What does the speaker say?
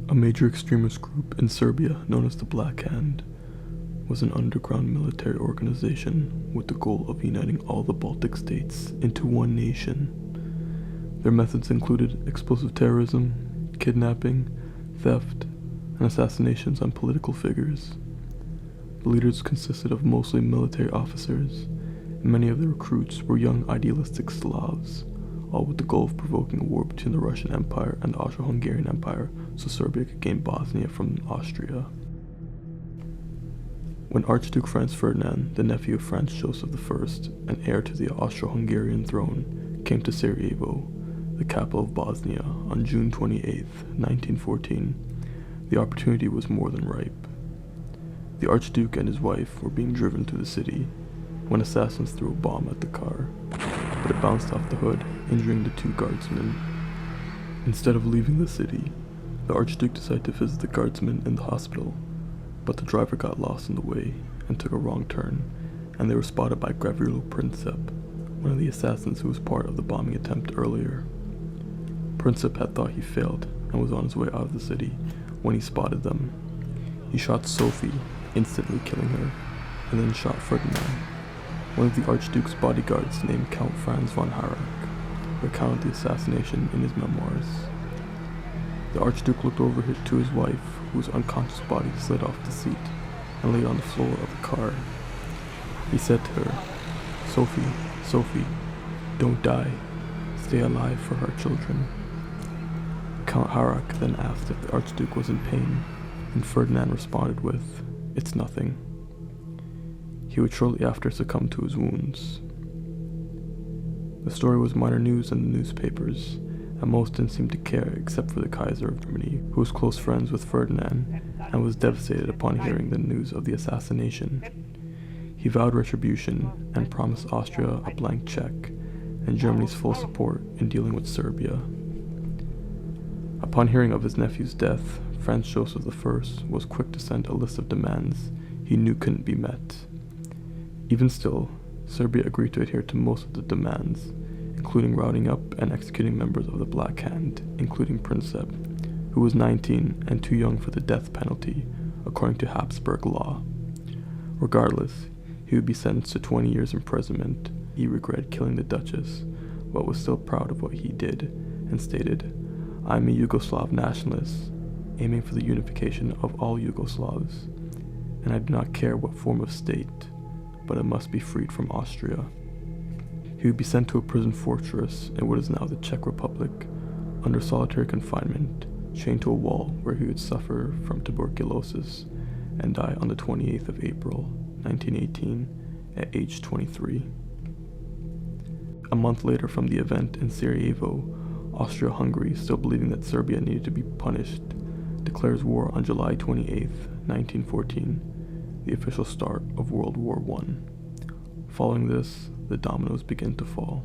A major extremist group in Serbia, known as the Black Hand, was an underground military organization with the goal of uniting all the Baltic states into one nation. Their methods included explosive terrorism, kidnapping, theft, and assassinations on political figures. The leaders consisted of mostly military officers, and many of the recruits were young idealistic Slavs, all with the goal of provoking a war between the Russian Empire and the Austro-Hungarian Empire so Serbia could gain Bosnia from Austria. When Archduke Franz Ferdinand, the nephew of Franz Joseph I and heir to the Austro-Hungarian throne, came to Sarajevo, the capital of Bosnia, on June 28, 1914, the opportunity was more than ripe. The Archduke and his wife were being driven through the city when assassins threw a bomb at the car, but it bounced off the hood, injuring the two guardsmen. Instead of leaving the city, the Archduke decided to visit the guardsmen in the hospital, but the driver got lost in the way and took a wrong turn, and they were spotted by Gavrilo Princip, one of the assassins who was part of the bombing attempt earlier. Princip had thought he failed and was on his way out of the city when he spotted them. He shot Sophie, instantly killing her, and then shot Ferdinand. One of the Archduke's bodyguards, named Count Franz von Harrach, recounted the assassination in his memoirs. The Archduke looked over to his wife, whose unconscious body slid off the seat and lay on the floor of the car. He said to her, "Sophie, Sophie, don't die. Stay alive for our children." Count Harrach then asked if the Archduke was in pain, and Ferdinand responded with, "It's nothing." He would shortly after succumb to his wounds. The story was minor news in the newspapers, and most didn't seem to care except for the Kaiser of Germany, who was close friends with Ferdinand and was devastated upon hearing the news of the assassination. He vowed retribution and promised Austria a blank check and Germany's full support in dealing with Serbia. Upon hearing of his nephew's death, Franz Joseph I was quick to send a list of demands he knew couldn't be met. Even still, Serbia agreed to adhere to most of the demands, including rounding up and executing members of the Black Hand, including Princip, who was 19 and too young for the death penalty, according to Habsburg law. Regardless, he would be sentenced to 20 years imprisonment. He regretted killing the Duchess, but was still proud of what he did, and stated, "I'm a Yugoslav nationalist, aiming for the unification of all Yugoslavs, and I do not care what form of state, but it must be freed from Austria." He would be sent to a prison fortress in what is now the Czech Republic, under solitary confinement, chained to a wall where he would suffer from tuberculosis and die on the 28th of April, 1918, at age 23. A month later from the event in Sarajevo, Austria-Hungary, still believing that Serbia needed to be punished, declares war on July 28, 1914, the official start of World War I. Following this, the dominoes begin to fall.